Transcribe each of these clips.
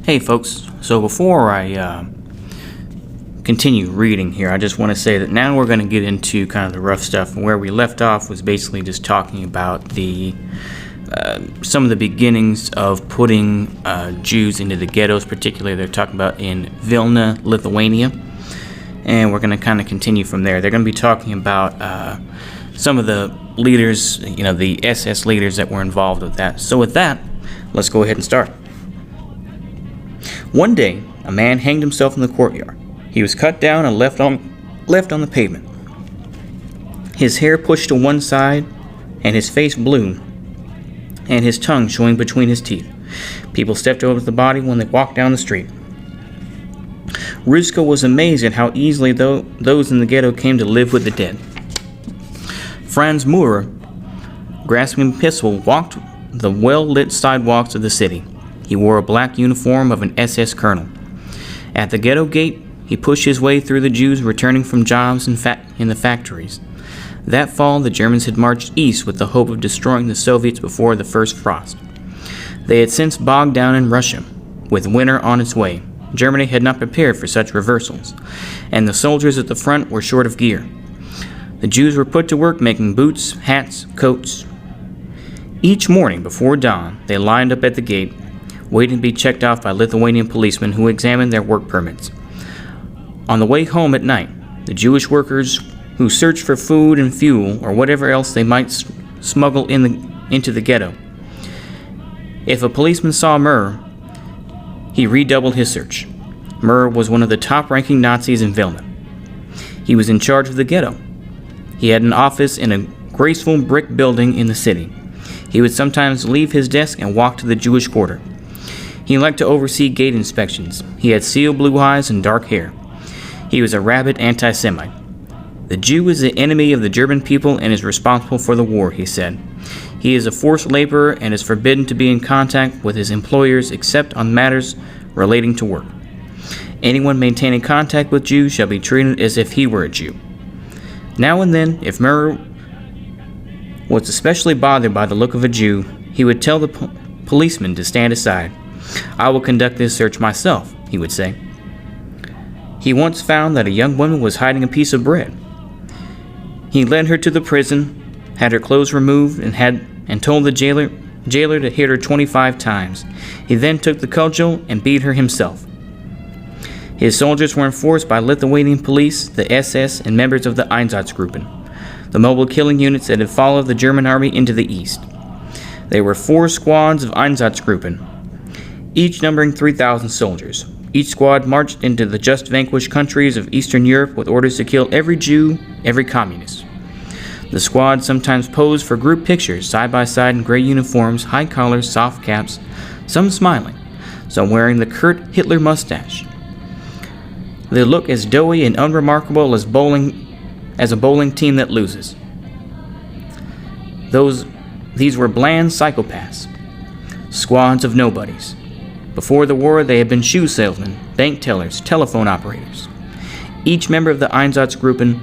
Hey folks, so before I continue reading here, I just want to say that now we're going to get into kind of the rough stuff. And where we left off was basically just talking about the some of the beginnings of putting Jews into the ghettos. Particularly, they're talking about in Vilna, Lithuania, and we're going to kind of continue from there. They're going to be talking about some of the leaders, the SS leaders that were involved with that. So with that, let's go ahead and start. One day, a man hanged himself in the courtyard. He was cut down and left on the pavement. His hair pushed to one side, and his face blue, and his tongue showing between his teeth. People stepped over the body when they walked down the street. Ruska was amazed at how easily those in the ghetto came to live with the dead. Franz Murer, grasping a pistol, walked the well-lit sidewalks of the city. He wore a black uniform of an SS colonel. At the ghetto gate, he pushed his way through the Jews returning from jobs in the factories. That fall, the Germans had marched east with the hope of destroying the Soviets before the first frost. They had since bogged down in Russia, with winter on its way. Germany had not prepared for such reversals, and the soldiers at the front were short of gear. The Jews were put to work making boots, hats, coats. Each morning before dawn, they lined up at the gate, waiting to be checked off by Lithuanian policemen who examined their work permits. On the way home at night, the Jewish workers who searched for food and fuel or whatever else they might smuggle into the ghetto. If a policeman saw Murr, he redoubled his search. Murr was one of the top-ranking Nazis in Vilna. He was in charge of the ghetto. He had an office in a graceful brick building in the city. He would sometimes leave his desk and walk to the Jewish quarter. He liked to oversee gate inspections. He had seal blue eyes and dark hair. He was a rabid anti-Semite. The Jew is the enemy of the German people and is responsible for the war, he said. He is a forced laborer and is forbidden to be in contact with his employers except on matters relating to work. Anyone maintaining contact with Jews shall be treated as if he were a Jew. Now and then, if Murr was especially bothered by the look of a Jew, he would tell the policeman to stand aside. "I will conduct this search myself," he would say. He once found that a young woman was hiding a piece of bread. He led her to the prison, had her clothes removed, and told the jailer to hit her 25 times. He then took the cudgel and beat her himself. His soldiers were enforced by Lithuanian police, the SS, and members of the Einsatzgruppen, the mobile killing units that had followed the German army into the east. There were 4 squads of Einsatzgruppen, each numbering 3,000 soldiers. Each squad marched into the just-vanquished countries of Eastern Europe with orders to kill every Jew, every communist. The squad sometimes posed for group pictures, side by side in gray uniforms, high collars, soft caps, some smiling, some wearing the curt Hitler mustache. They look as doughy and unremarkable as a bowling team that loses. These were bland psychopaths, squads of nobodies. Before the war, they had been shoe salesmen, bank tellers, telephone operators. Each member of the Einsatzgruppen,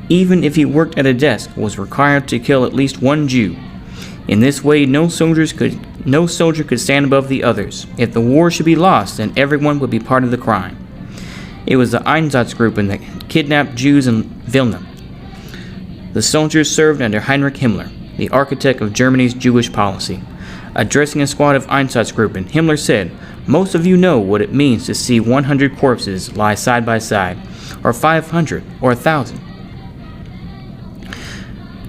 even if he worked at a desk, was required to kill at least one Jew. In this way, no soldier could stand above the others. If the war should be lost, then everyone would be part of the crime. It was the Einsatzgruppen that kidnapped Jews in Vilna. The soldiers served under Heinrich Himmler, the architect of Germany's Jewish policy. Addressing a squad of Einsatzgruppen, Himmler said, "Most of you know what it means to see 100 corpses lie side by side, or 500, or 1,000.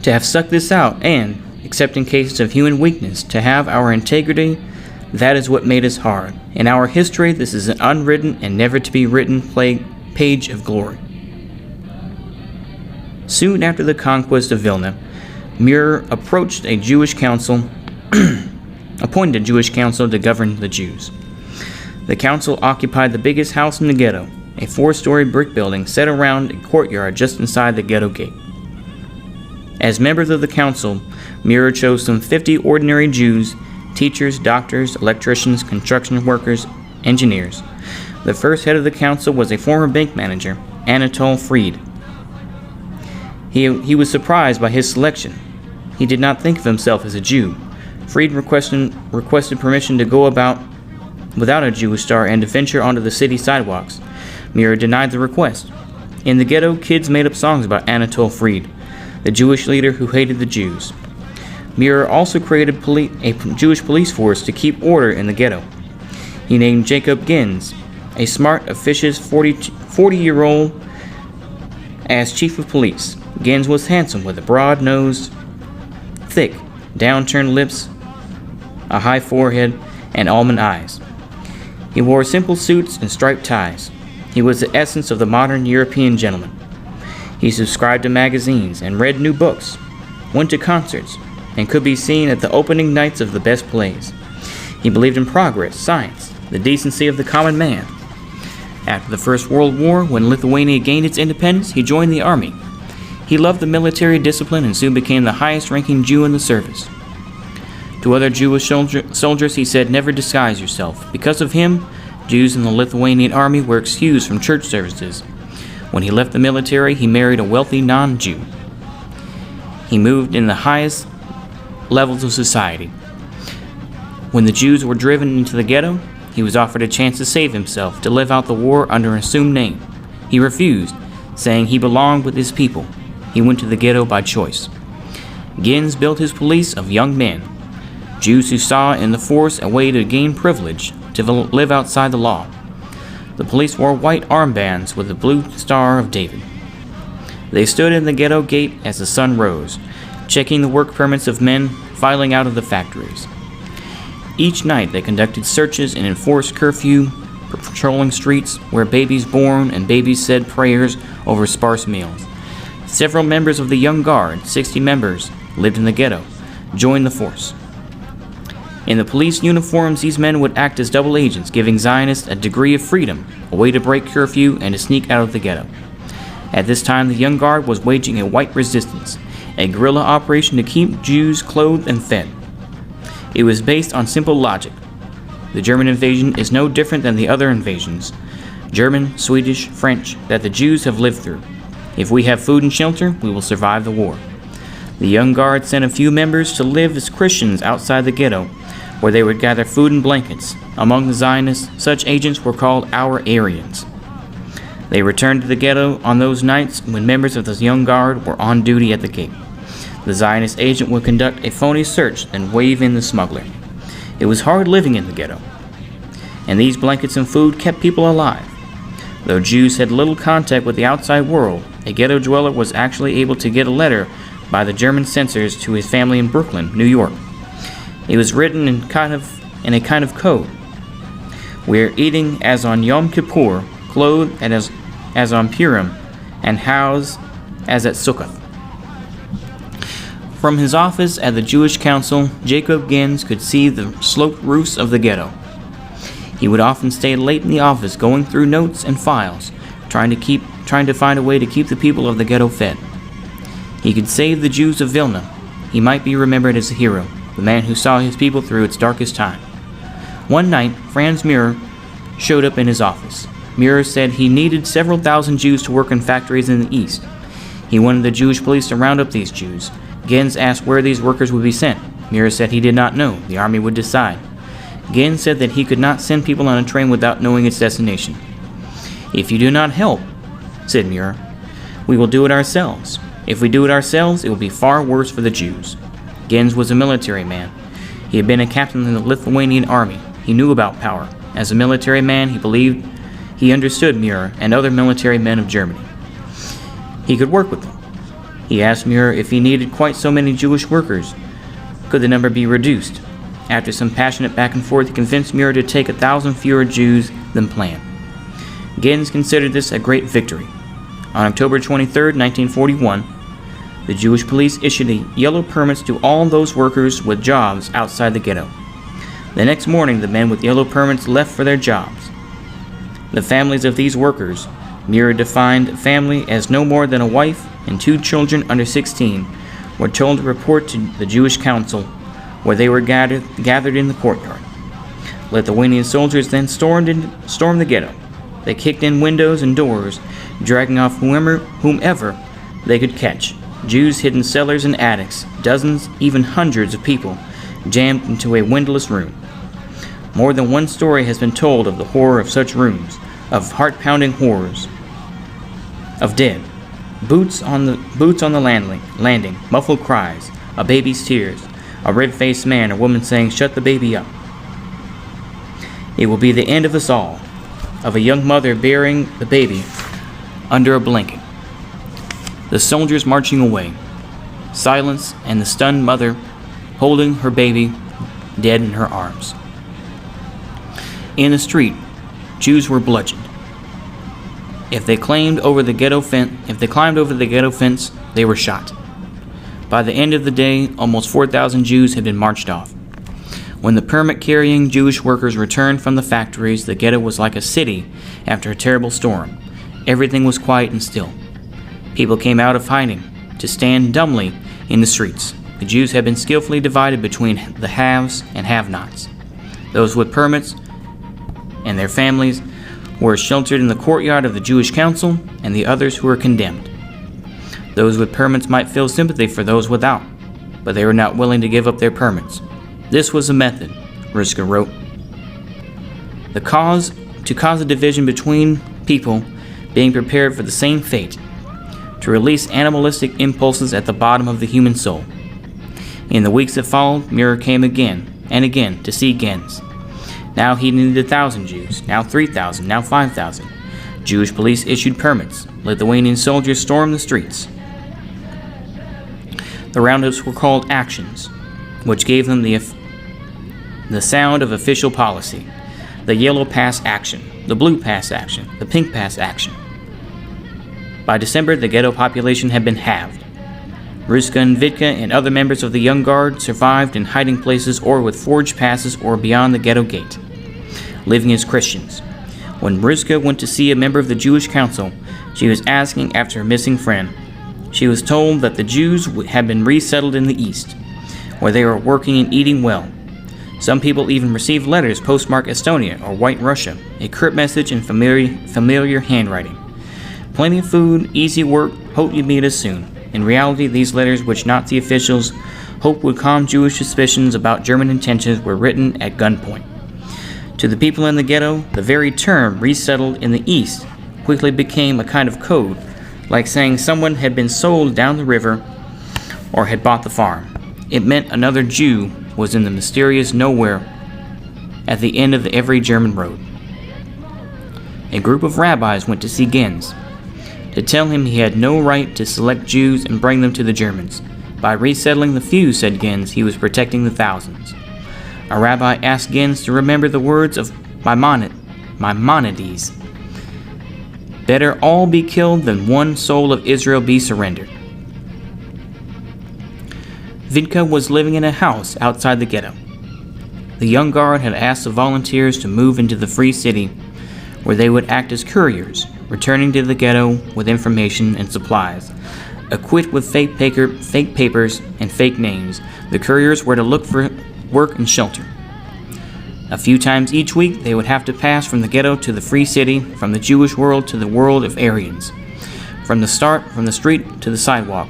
To have sucked this out and, except in cases of human weakness, to have our integrity, that is what made us hard. In our history, this is an unwritten and never to be written page of glory." Soon after the conquest of Vilna, Muir appointed a Jewish council to govern the Jews. The council occupied the biggest house in the ghetto, a 4-story brick building set around a courtyard just inside the ghetto gate. As members of the council, Muir chose some 50 ordinary Jews, teachers, doctors, electricians, construction workers, engineers. The first head of the council was a former bank manager, Anatol Fried. He was surprised by his selection. He did not think of himself as a Jew. Fried requested permission to go about without a Jewish star and to venture onto the city sidewalks. Muir denied the request. In the ghetto, kids made up songs about Anatol Fried, the Jewish leader who hated the Jews. Muir also created a Jewish police force to keep order in the ghetto. He named Jacob Gins, a smart, officious 40-year-old, as chief of police. Gins was handsome with a broad nose, thick, downturned lips, a high forehead, and almond eyes. He wore simple suits and striped ties. He was the essence of the modern European gentleman. He subscribed to magazines and read new books, went to concerts, and could be seen at the opening nights of the best plays. He believed in progress, science, the decency of the common man. After the First World War, when Lithuania gained its independence, he joined the army. He loved the military discipline and soon became the highest-ranking Jew in the service. To other Jewish soldiers, he said, "Never disguise yourself." Because of him, Jews in the Lithuanian army were excused from church services. When he left the military, he married a wealthy non-Jew. He moved in the highest levels of society. When the Jews were driven into the ghetto, he was offered a chance to save himself, to live out the war under an assumed name. He refused, saying he belonged with his people. He went to the ghetto by choice. Gins built his police of young men, Jews who saw in the force a way to gain privilege, to live outside the law. The police wore white armbands with the blue Star of David. They stood in the ghetto gate as the sun rose, checking the work permits of men filing out of the factories. Each night they conducted searches and enforced curfew, patrolling streets where babies born and babies said prayers over sparse meals. Several members of the Young Guard, 60 members, lived in the ghetto, joined the force. In the police uniforms, these men would act as double agents, giving Zionists a degree of freedom, a way to break curfew and to sneak out of the ghetto. At this time, the Young Guard was waging a white resistance, a guerrilla operation to keep Jews clothed and fed. It was based on simple logic. The German invasion is no different than the other invasions, German, Swedish, French, that the Jews have lived through. If we have food and shelter, we will survive the war. The Young Guard sent a few members to live as Christians outside the ghetto, where they would gather food and blankets. Among the Zionists, such agents were called our Aryans. They returned to the ghetto on those nights when members of the Young Guard were on duty at the gate. The Zionist agent would conduct a phony search and wave in the smuggler. It was hard living in the ghetto, and these blankets and food kept people alive. Though Jews had little contact with the outside world, a ghetto dweller was actually able to get a letter by the German censors to his family in Brooklyn, New York. It was written in a kind of code. "We are eating as on Yom Kippur, clothed as on Purim, and housed as at Sukkot." From his office at the Jewish Council, Jacob Gins could see the sloped roofs of the ghetto. He would often stay late in the office, going through notes and files, trying to find a way to keep the people of the ghetto fed. He could save the Jews of Vilna. He might be remembered as a hero, the man who saw his people through its darkest time. One night, Franz Muir showed up in his office. Muir said he needed several thousand Jews to work in factories in the east. He wanted the Jewish police to round up these Jews. Gins asked where these workers would be sent. Muir said he did not know. The army would decide. Gins said that he could not send people on a train without knowing its destination. "If you do not help," said Muir, "we will do it ourselves. If we do it ourselves, it will be far worse for the Jews." Gins was a military man. He had been a captain in the Lithuanian army. He knew about power. As a military man, he believed he understood Muir and other military men of Germany. He could work with them. He asked Muir if he needed quite so many Jewish workers. Could the number be reduced? After some passionate back and forth, he convinced Muir to take 1,000 fewer Jews than planned. Gins considered this a great victory. On October 23, 1941, the Jewish police issued yellow permits to all those workers with jobs outside the ghetto. The next morning, the men with yellow permits left for their jobs. The families of these workers, Muir defined family as no more than a wife and 2 children under 16, were told to report to the Jewish Council, where they were gathered in the courtyard. Lithuanian soldiers then stormed the ghetto. They kicked in windows and doors, dragging off whomever they could catch. Jews hid in cellars and attics, dozens, even hundreds of people jammed into a windowless room. More than one story has been told of the horror of such rooms, of heart-pounding horrors of dead. Boots on the landing, muffled cries, a baby's tears, a red-faced man or woman saying, "Shut the baby up." It will be the end of us all, of a young mother burying the baby under a blanket. The soldiers marching away, silence, and the stunned mother holding her baby dead in her arms. In the street, Jews were bludgeoned. If they climbed over the ghetto fence, they were shot. By the end of the day, almost 4,000 Jews had been marched off. When the permit-carrying Jewish workers returned from the factories, the ghetto was like a city after a terrible storm. Everything was quiet and still. People came out of hiding to stand dumbly in the streets. The Jews had been skillfully divided between the haves and have-nots. Those with permits and their families were sheltered in the courtyard of the Jewish council, and the others who were condemned. Those with permits might feel sympathy for those without, but they were not willing to give up their permits. This was a method, Ruska wrote, to cause a division between people being prepared for the same fate, to release animalistic impulses at the bottom of the human soul. In the weeks that followed, Muir came again and again to see Gens. Now he needed 1,000 Jews, now 3,000, now 5,000. Jewish police issued permits. Lithuanian soldiers stormed the streets. The roundups were called actions, which gave them the sound of official policy. The yellow pass action, the blue pass action, the pink pass action. By December, the ghetto population had been halved. Ruska and Vitka and other members of the Young Guard survived in hiding places or with forged passes or beyond the ghetto gate, living as Christians. When Ruska went to see a member of the Jewish council, she was asking after a missing friend. She was told that the Jews had been resettled in the East, where they were working and eating well. Some people even received letters postmarked Estonia or White Russia, a curt message in familiar handwriting. Plenty of food, easy work, hope you meet us soon. In reality, these letters, which Nazi officials hoped would calm Jewish suspicions about German intentions, were written at gunpoint. To the people in the ghetto, the very term resettled in the East quickly became a kind of code, like saying someone had been sold down the river or had bought the farm. It meant another Jew was in the mysterious nowhere at the end of every German road. A group of rabbis went to see Gens, to tell him he had no right to select Jews and bring them to the Germans. By resettling the few, said Gens, he was protecting the thousands. A rabbi asked Gens to remember the words of Maimonides. Better all be killed than one soul of Israel be surrendered. Vitka was living in a house outside the ghetto. The Young Guard had asked the volunteers to move into the Free City, where they would act as couriers, returning to the ghetto with information and supplies. Equipped with fake papers and fake names, the couriers were to look for work and shelter. A few times each week, they would have to pass from the ghetto to the Free City, from the Jewish world to the world of Aryans, from the street to the sidewalk.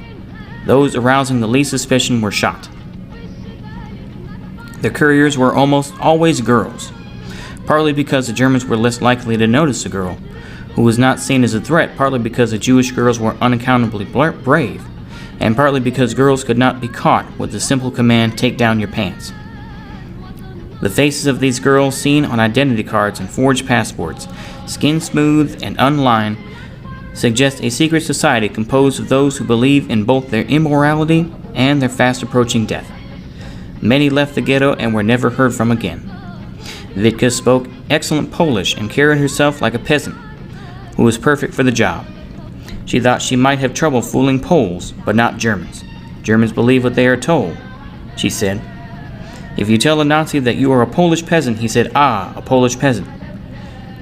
Those arousing the least suspicion were shot. The couriers were almost always girls, partly because the Germans were less likely to notice a girl who was not seen as a threat, partly because the Jewish girls were unaccountably brave, and partly because girls could not be caught with the simple command, "Take down your pants." The faces of these girls, seen on identity cards and forged passports, skin smooth and unlined, suggest a secret society composed of those who believe in both their immorality and their fast-approaching death. Many left the ghetto and were never heard from again. Vitka spoke excellent Polish and carried herself like a peasant who was perfect for the job. She thought she might have trouble fooling Poles, but not Germans. Germans believe what they are told, she said. If you tell a Nazi that you are a Polish peasant, he said, "Ah, a Polish peasant."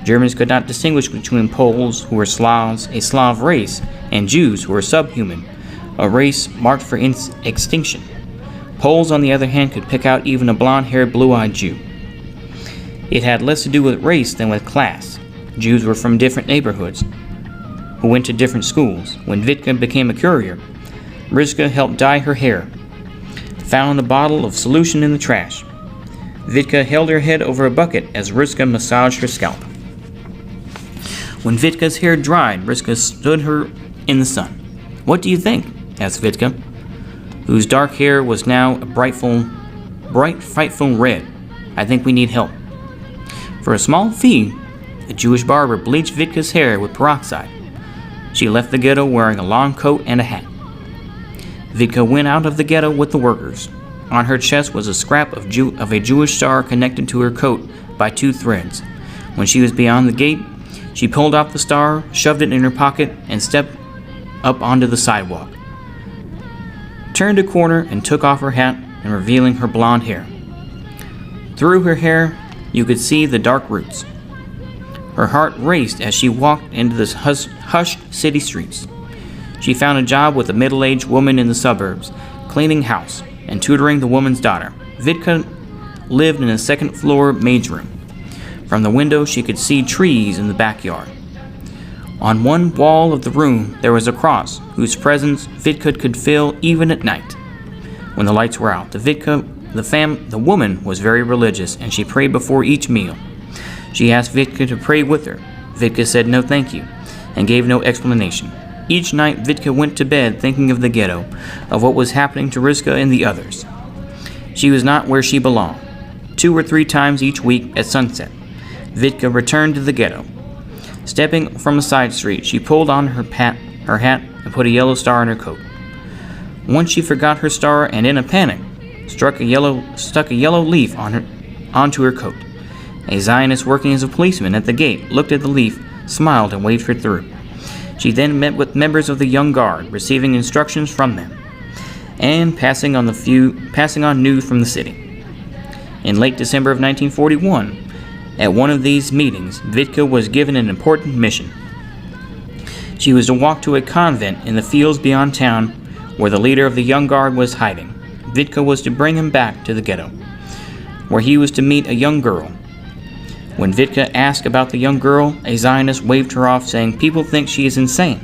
Germans could not distinguish between Poles, who were Slavs, a Slav race, and Jews, who were subhuman, a race marked for extinction. Poles, on the other hand, could pick out even a blonde-haired, blue-eyed Jew. It had less to do with race than with class. Jews were from different neighborhoods, who went to different schools. When Vitka became a courier, Ruska helped dye her hair, found a bottle of solution in the trash. Vitka held her head over a bucket as Riska massaged her scalp. When Vitka's hair dried, Riska stood her in the sun. "What do you think?" asked Vitka, whose dark hair was now a bright, frightful red. "I think we need help." For a small fee, a Jewish barber bleached Vitka's hair with peroxide. She left the ghetto wearing a long coat and a hat. Vitka went out of the ghetto with the workers. On her chest was a scrap of a Jewish star connected to her coat by 2 threads. When she was beyond the gate, she pulled off the star, shoved it in her pocket, and stepped up onto the sidewalk. Turned a corner and took off her hat, and revealing her blonde hair. Through her hair, you could see the dark roots. Her heart raced as she walked into the hushed city streets. She found a job with a middle-aged woman in the suburbs, cleaning house and tutoring the woman's daughter. Vitka lived in a second-floor maid's room. From the window, she could see trees in the backyard. On one wall of the room, there was a cross, whose presence Vitka could feel even at night. When the lights were out, the woman was very religious, and she prayed before each meal. She asked Vitka to pray with her. Vitka said no thank you, and gave no explanation. Each night, Vitka went to bed thinking of the ghetto, of what was happening to Riska and the others. She was not where she belonged. 2 or 3 times each week at sunset, Vitka returned to the ghetto. Stepping from a side street, she pulled on her hat and put a yellow star on her coat. Once she forgot her star and, in a panic, stuck a yellow leaf onto her coat. A Zionist working as a policeman at the gate looked at the leaf, smiled, and waved her through. She then met with members of the Young Guard, receiving instructions from them, and passing on news from the city. In late December of 1941, at one of these meetings, Vitka was given an important mission. She was to walk to a convent in the fields beyond town where the leader of the Young Guard was hiding. Vitka was to bring him back to the ghetto, where he was to meet a young girl. When Vitka asked about the young girl, a Zionist waved her off, saying people think she is insane.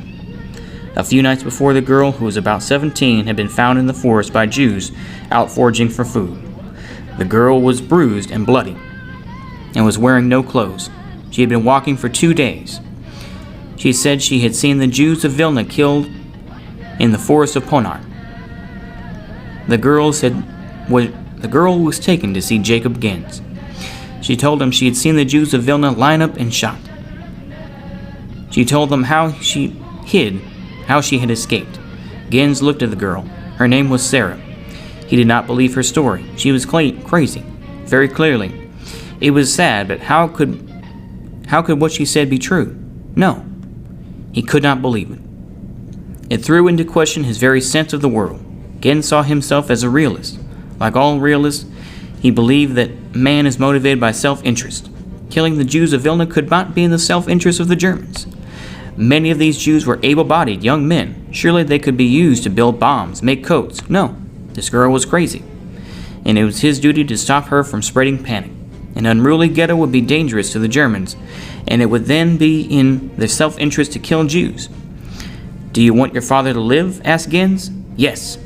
A few nights before, the girl, who was about 17, had been found in the forest by Jews out foraging for food. The girl was bruised and bloody, and was wearing no clothes. She had been walking for 2 days. She said she had seen the Jews of Vilna killed in the forest of Ponar. The girl was taken to see Jacob Gens. She told him she had seen the Jews of Vilna line up and shot. She told them how she had escaped. Gens looked at the girl. Her name was Sarah. He did not believe her story. She was crazy, very clearly. It was sad, but how could what she said be true? No, he could not believe it. It threw into question his very sense of the world. Gens saw himself as a realist. Like all realists, he believed that man is motivated by self-interest. Killing the Jews of Vilna could not be in the self-interest of the Germans. Many of these Jews were able-bodied young men. Surely they could be used to build bombs, make coats. No, this girl was crazy, and it was his duty to stop her from spreading panic. An unruly ghetto would be dangerous to the Germans, and it would then be in their self-interest to kill Jews. "Do you want your father to live?" asked Gens. "Yes."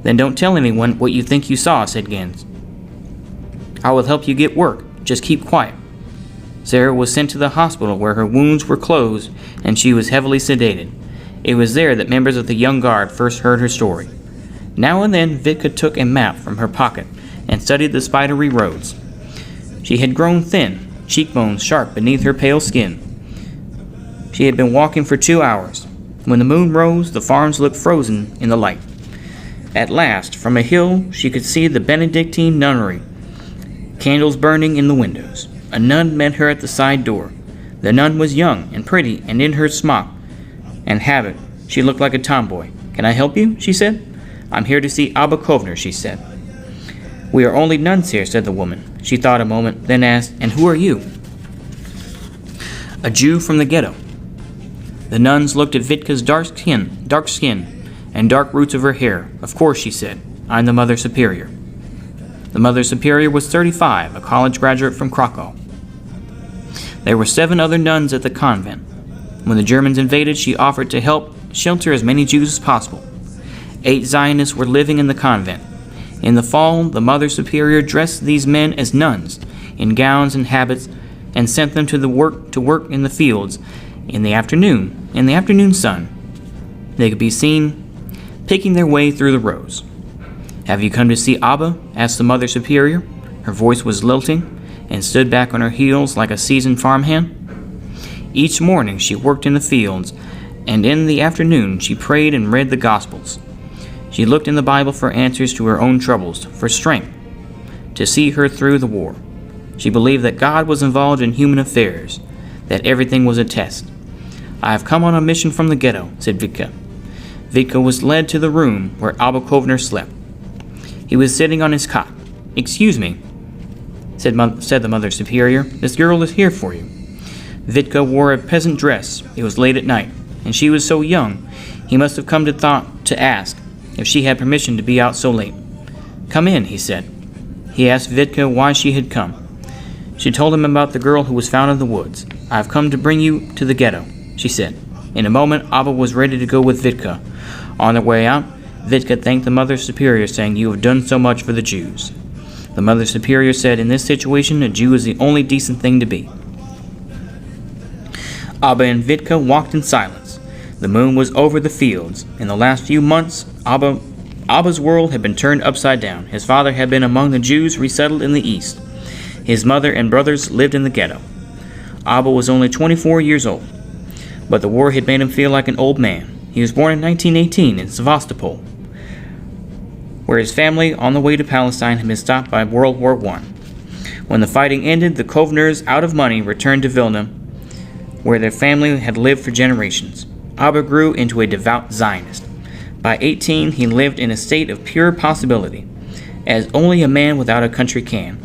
"Then don't tell anyone what you think you saw," said Gens. "I will help you get work. Just keep quiet." Sarah was sent to the hospital where her wounds were closed and she was heavily sedated. It was there that members of the Young Guard first heard her story. Now and then, Vitka took a map from her pocket and studied the spidery roads. She had grown thin, cheekbones sharp beneath her pale skin. She had been walking for 2 hours. When the moon rose, the farms looked frozen in the light. At last, from a hill, she could see the Benedictine nunnery, candles burning in the windows. A nun met her at the side door. The nun was young and pretty, and in her smock and habit, she looked like a tomboy. "Can I help you?" she said. "I'm here to see Abba Kovner," she said. "We are only nuns here," said the woman. She thought a moment, then asked, "And who are you?" "A Jew from the ghetto." The nuns looked at Vitka's dark skin, and dark roots of her hair. "Of course," she said. "I'm the Mother Superior." The Mother Superior was 35, a college graduate from Krakow. There were 7 other nuns at the convent. When the Germans invaded, she offered to help shelter as many Jews as possible. 8 Zionists were living in the convent. In the fall, the Mother Superior dressed these men as nuns, in gowns and habits, and sent them to work in the fields in the afternoon sun. They could be seen picking their way through the rows. "Have you come to see Abba?" asked the Mother Superior. Her voice was lilting and stood back on her heels like a seasoned farmhand. Each morning she worked in the fields, and in the afternoon she prayed and read the Gospels. She looked in the Bible for answers to her own troubles, for strength to see her through the war. She believed that God was involved in human affairs, that everything was a test. "I have come on a mission from the ghetto," said Vitka. Vitka was led to the room where Abba Kovner slept. He was sitting on his cot. "Excuse me," said the Mother Superior. "This girl is here for you." Vitka wore a peasant dress. It was late at night, and she was so young, he must have come to ask if she had permission to be out so late. "Come in," he said. He asked Vitka why she had come. She told him about the girl who was found in the woods. "I have come to bring you to the ghetto," she said. In a moment, Abba was ready to go with Vitka. On their way out, Vitka thanked the Mother Superior, saying, "You have done so much for the Jews." The Mother Superior said, "In this situation, a Jew is the only decent thing to be." Abba and Vitka walked in silence. The moon was over the fields. In the last few months, Abba's world had been turned upside down. His father had been among the Jews resettled in the east. His mother and brothers lived in the ghetto. Abba was only 24 years old, but the war had made him feel like an old man. He was born in 1918 in Sevastopol, where his family, on the way to Palestine, had been stopped by World War I. When the fighting ended, the Kovners, out of money, returned to Vilna, where their family had lived for generations. Abba grew into a devout Zionist. By 18, he lived in a state of pure possibility, as only a man without a country can.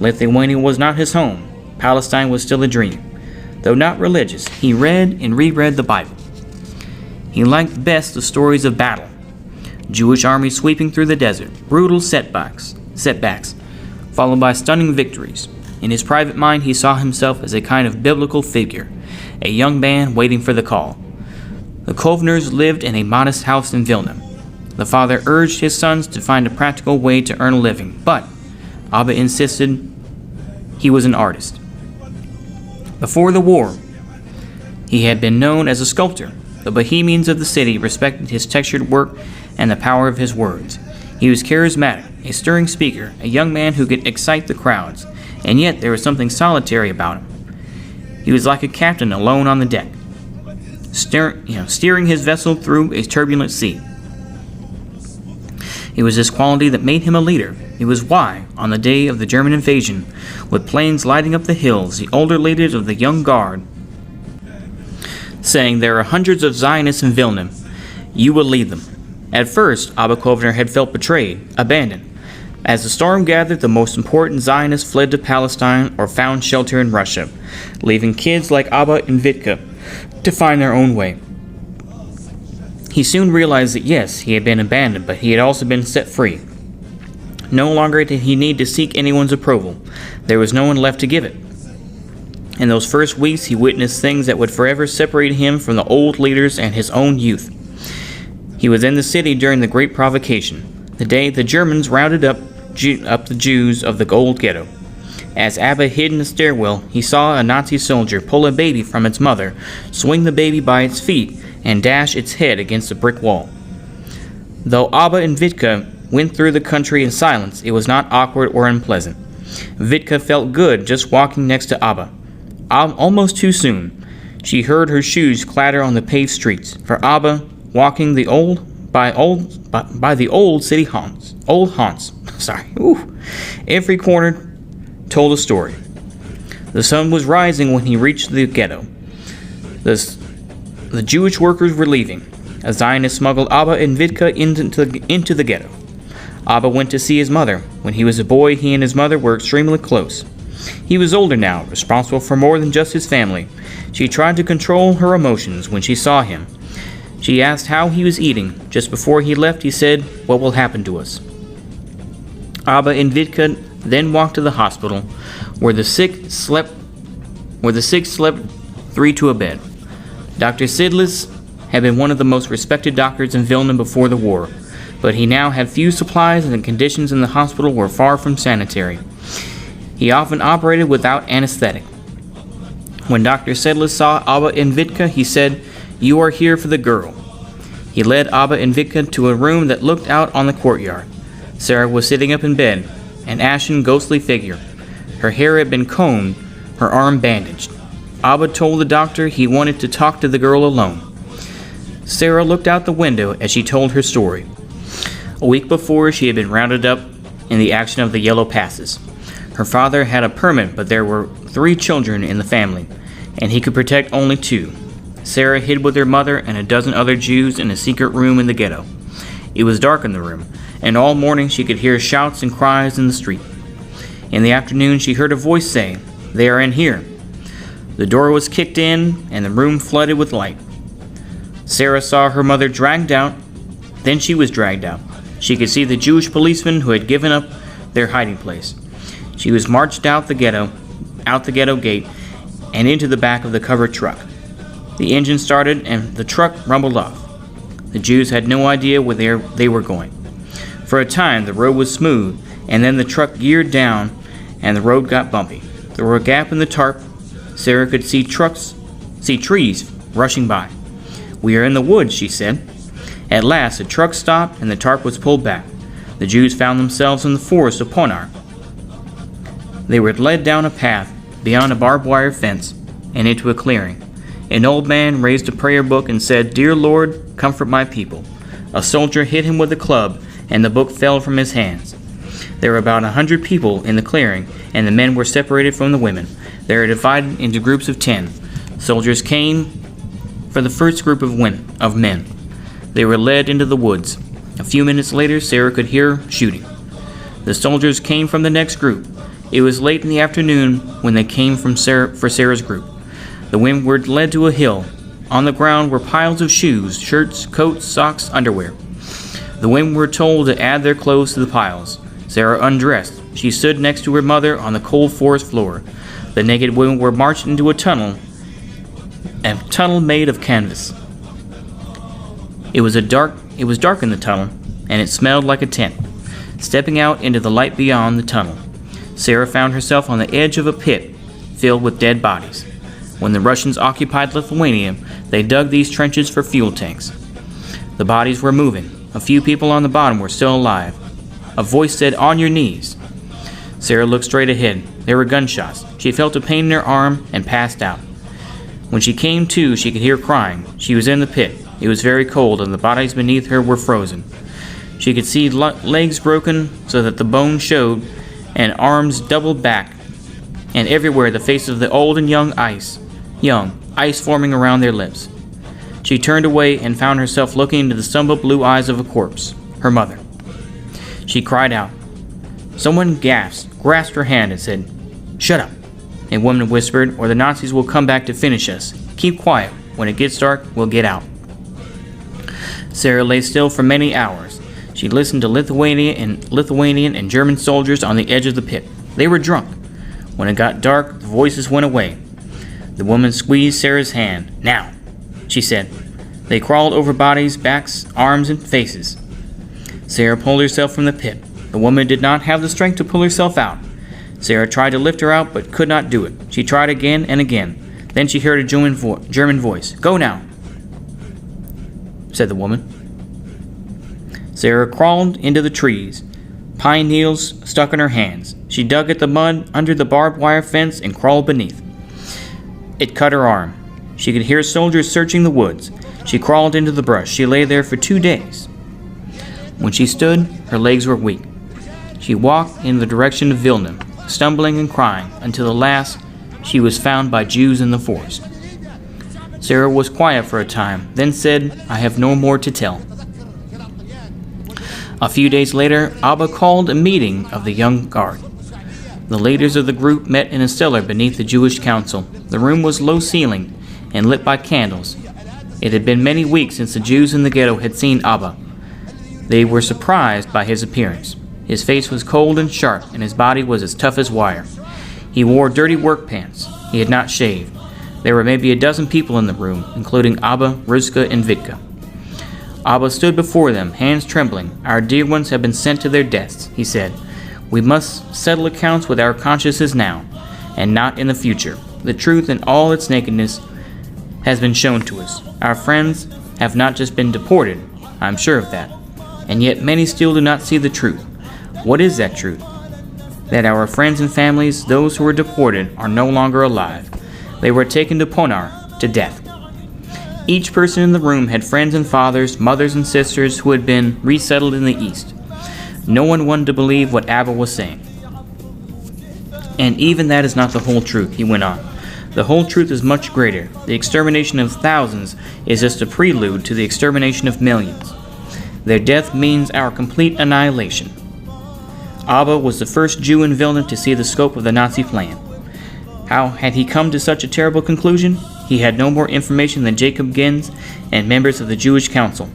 Lithuania was not his home. Palestine was still a dream. Though not religious, he read and reread the Bible. He liked best the stories of battle. Jewish armies sweeping through the desert, brutal setbacks, followed by stunning victories. In his private mind, he saw himself as a kind of biblical figure, a young man waiting for the call. The Kovners lived in a modest house in Vilna. The father urged his sons to find a practical way to earn a living, but Abba insisted he was an artist. Before the war, he had been known as a sculptor. The Bohemians of the city respected his textured work and the power of his words. He was charismatic, a stirring speaker, a young man who could excite the crowds, and yet there was something solitary about him. He was like a captain alone on the deck, steering his vessel through a turbulent sea. It was this quality that made him a leader. It was why, on the day of the German invasion, with planes lighting up the hills, the older leaders of the Young Guard saying, "There are hundreds of Zionists in Vilna. You will lead them." At first, Abba Kovner had felt betrayed, abandoned. As the storm gathered, the most important Zionists fled to Palestine or found shelter in Russia, leaving kids like Abba and Vitka to find their own way. He soon realized that yes, he had been abandoned, but he had also been set free. No longer did he need to seek anyone's approval. There was no one left to give it. In those first weeks, he witnessed things that would forever separate him from the old leaders and his own youth. He was in the city during the Great Provocation, the day the Germans rounded up the Jews of the old ghetto. As Abba hid in the stairwell, he saw a Nazi soldier pull a baby from its mother, swing the baby by its feet, and dash its head against a brick wall. Though Abba and Vitka went through the country in silence, it was not awkward or unpleasant. Vitka felt good just walking next to Abba. Almost too soon, she heard her shoes clatter on the paved streets. For Abba, walking by the old city haunts. Every corner told a story. The sun was rising when he reached the ghetto. The Jewish workers were leaving. A Zionist smuggled Abba and Vitka into the ghetto. Abba went to see his mother. When he was a boy, he and his mother were extremely close. He was older now, responsible for more than just his family. She tried to control her emotions when she saw him. She asked how he was eating. Just before he left, he said, "What will happen to us?" Abba and Vitka then walked to the hospital, where the sick slept 3 to a bed. Dr. Sidlis had been one of the most respected doctors in Vilna before the war, but he now had few supplies and the conditions in the hospital were far from sanitary. He often operated without anesthetic. When Dr. Sedlis saw Abba and Vitka, he said, "You are here for the girl." He led Abba and Vitka to a room that looked out on the courtyard. Sarah was sitting up in bed, an ashen, ghostly figure. Her hair had been combed, her arm bandaged. Abba told the doctor he wanted to talk to the girl alone. Sarah looked out the window as she told her story. A week before, she had been rounded up in the action of the Yellow Passes. Her father had a permit, but there were 3 children in the family, and he could protect only 2. Sarah hid with her mother and a dozen other Jews in a secret room in the ghetto. It was dark in the room, and all morning she could hear shouts and cries in the street. In the afternoon, she heard a voice say, "They are in here." The door was kicked in, and the room flooded with light. Sarah saw her mother dragged out. Then she was dragged out. She could see the Jewish policemen who had given up their hiding place. She was marched out the ghetto gate, and into the back of the covered truck. The engine started, and the truck rumbled off. The Jews had no idea where they were going. For a time, the road was smooth, and then the truck geared down, and the road got bumpy. There were a gap in the tarp. Sarah could see trees rushing by. "We are in the woods," she said. At last, the truck stopped, and the tarp was pulled back. The Jews found themselves in the forest of Ponar. They were led down a path, beyond a barbed wire fence, and into a clearing. An old man raised a prayer book and said, "Dear Lord, comfort my people." A soldier hit him with a club, and the book fell from his hands. There were about 100 people in the clearing, and the men were separated from the women. They were divided into groups of 10. Soldiers came for the first group of men. They were led into the woods. A few minutes later, Sarah could hear shooting. The soldiers came from the next group. It was late in the afternoon when they came for Sarah's group. The women were led to a hill. On the ground were piles of shoes, shirts, coats, socks, underwear. The women were told to add their clothes to the piles. Sarah undressed. She stood next to her mother on the cold forest floor. The naked women were marched into a tunnel made of canvas. It was dark in the tunnel, and it smelled like a tent. Stepping out into the light beyond the tunnel, Sarah found herself on the edge of a pit filled with dead bodies. When the Russians occupied Lithuania, they dug these trenches for fuel tanks. The bodies were moving. A few people on the bottom were still alive. A voice said, "On your knees." Sarah looked straight ahead. There were gunshots. She felt a pain in her arm and passed out. When she came to, she could hear crying. She was in the pit. It was very cold, and the bodies beneath her were frozen. She could see legs broken so that the bone showed, and arms doubled back, and everywhere the faces of the old and young, ice forming around their lips. She turned away and found herself looking into the somber blue eyes of a corpse, her mother. She cried out. Someone grasped her hand and said, "Shut up," a woman whispered, "or the Nazis will come back to finish us. Keep quiet. When it gets dark, we'll get out." Sarah lay still for many hours. She listened to Lithuanian and German soldiers on the edge of the pit. They were drunk. When it got dark, the voices went away. The woman squeezed Sarah's hand. "Now," she said. They crawled over bodies, backs, arms, and faces. Sarah pulled herself from the pit. The woman did not have the strength to pull herself out. Sarah tried to lift her out, but could not do it. She tried again and again. Then she heard a German voice. "Go now," said the woman. Sarah crawled into the trees. Pine needles stuck in her hands. She dug at the mud under the barbed wire fence and crawled beneath. It cut her arm. She could hear soldiers searching the woods. She crawled into the brush. She lay there for 2 days. When she stood, her legs were weak. She walked in the direction of Vilna, stumbling and crying, until at last she was found by Jews in the forest. Sarah was quiet for a time, then said, "I have no more to tell." A few days later, Abba called a meeting of the young guard. The leaders of the group met in a cellar beneath the Jewish council. The room was low-ceilinged and lit by candles. It had been many weeks since the Jews in the ghetto had seen Abba. They were surprised by his appearance. His face was cold and sharp, and his body was as tough as wire. He wore dirty work pants. He had not shaved. There were maybe a dozen people in the room, including Abba, Rizka, and Vitka. Abba stood before them, hands trembling. Our dear ones have been sent to their deaths, he said. We must settle accounts with our consciences now, and not in the future. The truth in all its nakedness has been shown to us. Our friends have not just been deported, I'm sure of that, and yet many still do not see the truth. What is that truth? That our friends and families, those who were deported, are no longer alive. They were taken to Ponar, to death. Each person in the room had friends and fathers, mothers and sisters who had been resettled in the East. No one wanted to believe what Abba was saying. And even that is not the whole truth, he went on. The whole truth is much greater. The extermination of thousands is just a prelude to the extermination of millions. Their death means our complete annihilation. Abba was the first Jew in Vilna to see the scope of the Nazi plan. How had he come to such a terrible conclusion? He had no more information than Jacob Gens and members of the Jewish Council.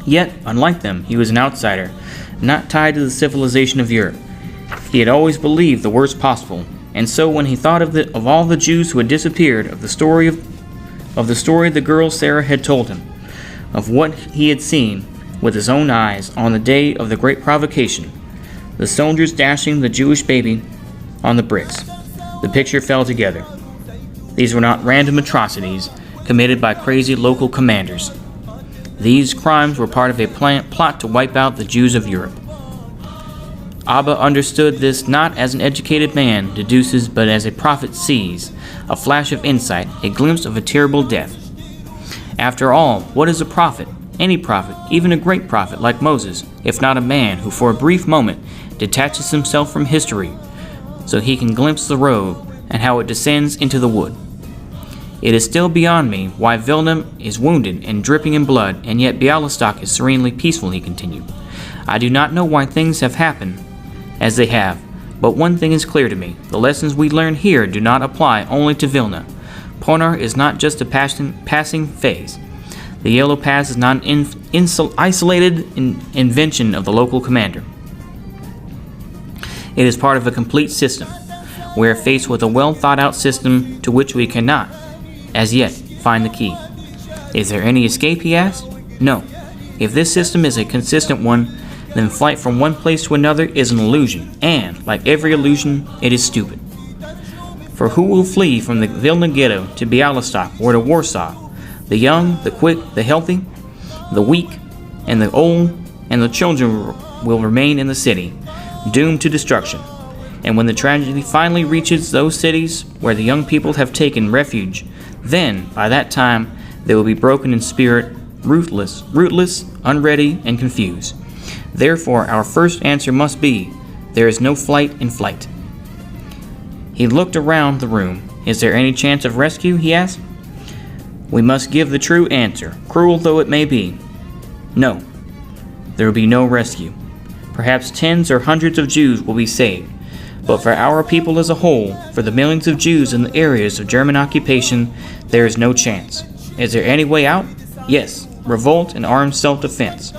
Yet, unlike them, he was an outsider, not tied to the civilization of Europe. He had always believed the worst possible, and so when he thought of all the Jews who had disappeared, of the story the girl Sarah had told him, of what he had seen with his own eyes on the day of the great provocation, the soldiers dashing the Jewish baby on the bricks, the picture fell together. These were not random atrocities committed by crazy local commanders. These crimes were part of a plot to wipe out the Jews of Europe. Abba understood this not as an educated man deduces, but as a prophet sees, a flash of insight, a glimpse of a terrible death. After all, what is a prophet? Any prophet, even a great prophet like Moses, if not a man who for a brief moment detaches himself from history so he can glimpse the road and how it descends into the wood. It is still beyond me why Vilna is wounded and dripping in blood, and yet Bialystok is serenely peaceful, he continued. I do not know why things have happened as they have, but one thing is clear to me. The lessons we learn here do not apply only to Vilna. Ponar is not just a passing phase. The Yellow Pass is not an isolated invention of the local commander. It is part of a complete system. We are faced with a well-thought-out system to which we cannot, as yet, find the key. Is there any escape, he asked? No. If this system is a consistent one, then flight from one place to another is an illusion, and, like every illusion, it is stupid. For who will flee from the Vilna ghetto to Bialystok or to Warsaw? The young, the quick, the healthy, the weak, and the old, and the children will remain in the city, doomed to destruction. And when the tragedy finally reaches those cities where the young people have taken refuge, then, by that time, they will be broken in spirit, rootless, unready, and confused. Therefore, our first answer must be, there is no flight in flight. He looked around the room. Is there any chance of rescue, he asked. We must give the true answer, cruel though it may be. No, there will be no rescue. Perhaps tens or hundreds of Jews will be saved. But for our people as a whole, for the millions of Jews in the areas of German occupation, there is no chance. Is there any way out? Yes, revolt and armed self-defense.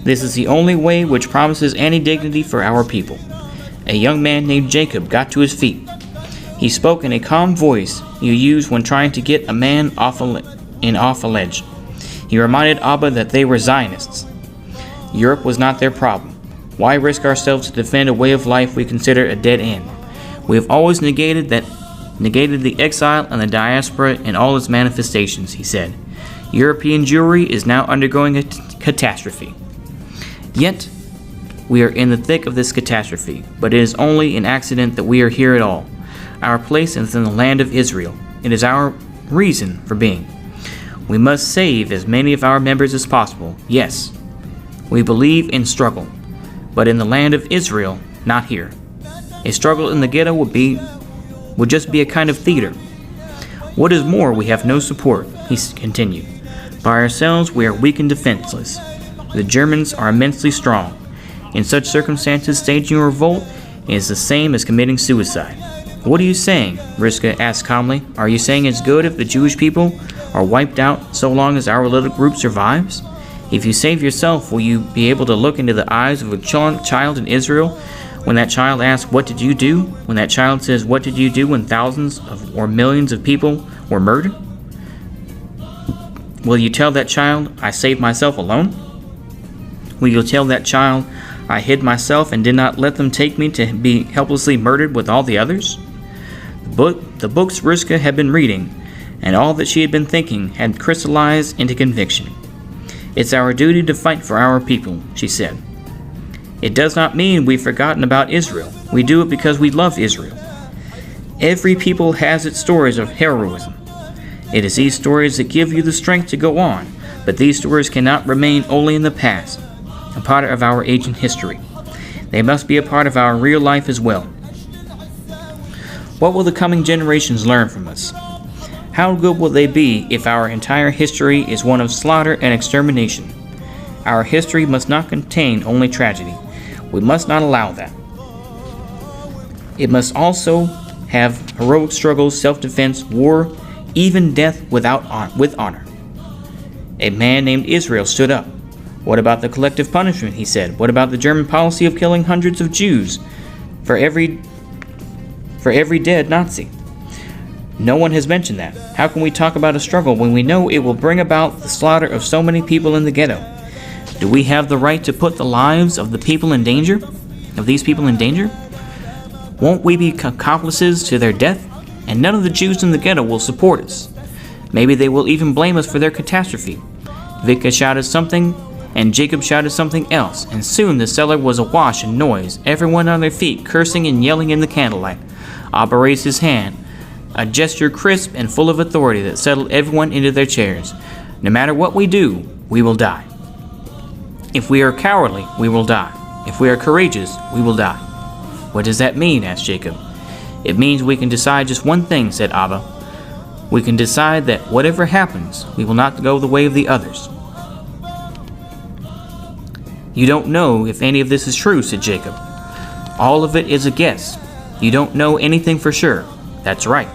This is the only way which promises any dignity for our people. A young man named Jacob got to his feet. He spoke in a calm voice you use when trying to get a man off a ledge. He reminded Abba that they were Zionists. Europe was not their problem. Why risk ourselves to defend a way of life we consider a dead end? We have always negated the exile and the diaspora in all its manifestations, he said. European Jewry is now undergoing a catastrophe. Yet, we are in the thick of this catastrophe, but it is only an accident that we are here at all. Our place is in the land of Israel. It is our reason for being. We must save as many of our members as possible. Yes, we believe in struggle, but in the land of Israel, not here. A struggle in the ghetto would just be a kind of theater. What is more, we have no support, he continued. By ourselves, we are weak and defenseless. The Germans are immensely strong. In such circumstances, staging a revolt is the same as committing suicide. What are you saying? Riska asked calmly. Are you saying it's good if the Jewish people are wiped out so long as our little group survives? If you save yourself, will you be able to look into the eyes of a child in Israel when that child asks, what did you do? When that child says, what did you do when thousands or millions of people were murdered? Will you tell that child I saved myself alone? Will you tell that child I hid myself and did not let them take me to be helplessly murdered with all the others? The books Riska had been reading, and all that she had been thinking, had crystallized into conviction. It's our duty to fight for our people, she said. It does not mean we've forgotten about Israel. We do it because we love Israel. Every people has its stories of heroism. It is these stories that give you the strength to go on, but these stories cannot remain only in the past, a part of our ancient history. They must be a part of our real life as well. What will the coming generations learn from us? How good will they be if our entire history is one of slaughter and extermination? Our history must not contain only tragedy. We must not allow that. It must also have heroic struggles, self-defense, war, even death with honor. A man named Israel stood up. What about the collective punishment, he said. What about the German policy of killing hundreds of Jews for every dead Nazi? No one has mentioned that. How can we talk about a struggle when we know it will bring about the slaughter of so many people in the ghetto? Do we have the right to put the lives of the people in danger? Of these people in danger? Won't we be accomplices to their death? And none of the Jews in the ghetto will support us. Maybe they will even blame us for their catastrophe. Vitka shouted something, and Jacob shouted something else, and soon the cellar was awash in noise, everyone on their feet cursing and yelling in the candlelight. Abba raised his hand, a gesture crisp and full of authority that settled everyone into their chairs. No matter what we do, we will die. If we are cowardly, we will die. If we are courageous, we will die. What does that mean? Asked Jacob. It means we can decide just one thing, said Abba. We can decide that whatever happens, we will not go the way of the others. You don't know if any of this is true, said Jacob. All of it is a guess. You don't know anything for sure. That's right.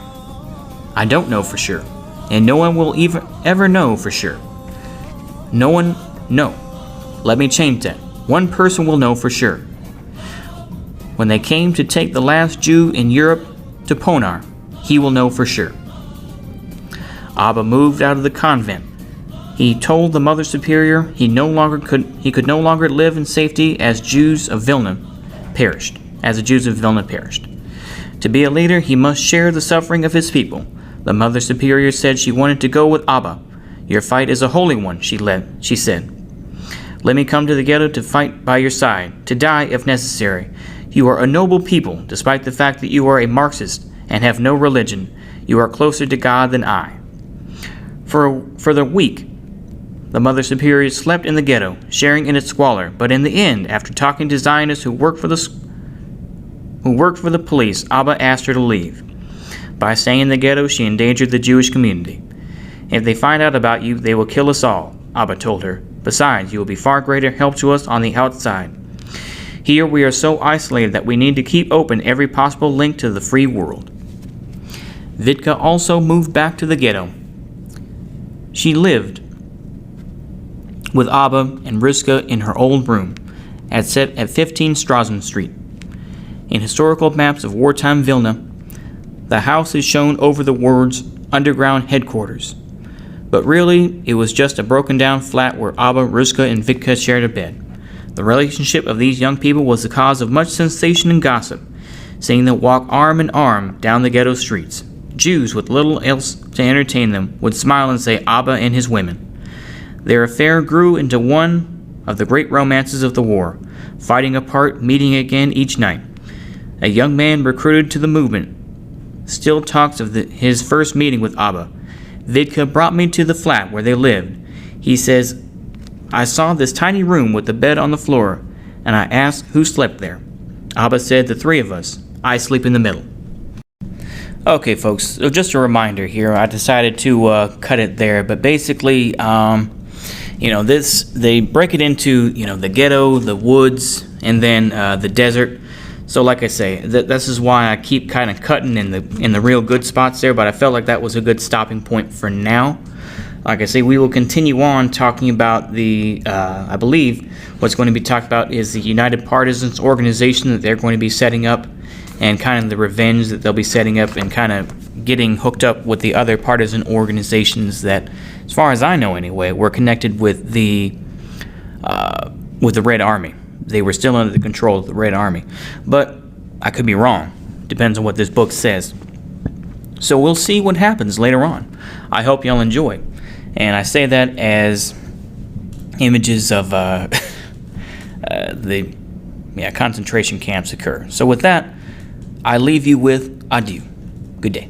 I don't know for sure, and no one will ever know for sure. No. Let me change that. One person will know for sure. When they came to take the last Jew in Europe to Ponar, he will know for sure. Abba moved out of the convent. He told the Mother Superior he could no longer live in safety as the Jews of Vilna perished. To be a leader, he must share the suffering of his people. The Mother Superior said she wanted to go with Abba. Your fight is a holy one, she said. Let me come to the ghetto to fight by your side, to die if necessary. You are a noble people, despite the fact that you are a Marxist and have no religion. You are closer to God than I. For the week, the Mother Superior slept in the ghetto, sharing in its squalor, but in the end, after talking to Zionists who worked for the police, Abba asked her to leave. By staying in the ghetto, she endangered the Jewish community. If they find out about you, they will kill us all, Abba told her. Besides, you will be far greater help to us on the outside. Here we are so isolated that we need to keep open every possible link to the free world. Vitka also moved back to the ghetto. She lived with Abba and Riska in her old room at 15 Strausen Street. In historical maps of wartime Vilna, the house is shown over the words underground headquarters. But really, it was just a broken-down flat where Abba, Riska, and Vitka shared a bed. The relationship of these young people was the cause of much sensation and gossip, seeing them walk arm in arm down the ghetto streets. Jews, with little else to entertain them, would smile and say Abba and his women. Their affair grew into one of the great romances of the war, fighting apart, meeting again each night. A young man recruited to the movement still talks of his first meeting with Abba. Vitka brought me to the flat where they lived. He says, I saw this tiny room with the bed on the floor, and I asked who slept there. Abba said, the three of us. I sleep in the middle. Okay, folks, so just a reminder here. I decided to cut it there, but basically, they break it into, the ghetto, the woods, and then the desert. So like I say, this is why I keep kind of cutting in the real good spots there, but I felt like that was a good stopping point for now. Like I say, we will continue on talking about I believe what's going to be talked about is the United Partisans organization that they're going to be setting up, and kind of the revenge that they'll be setting up, and kind of getting hooked up with the other partisan organizations that As far as I know, anyway, were connected with the Red Army. They were still under the control of the Red Army. But I could be wrong. Depends on what this book says. So we'll see what happens later on. I hope y'all enjoy. And I say that as images of the concentration camps occur. So with that, I leave you with adieu. Good day.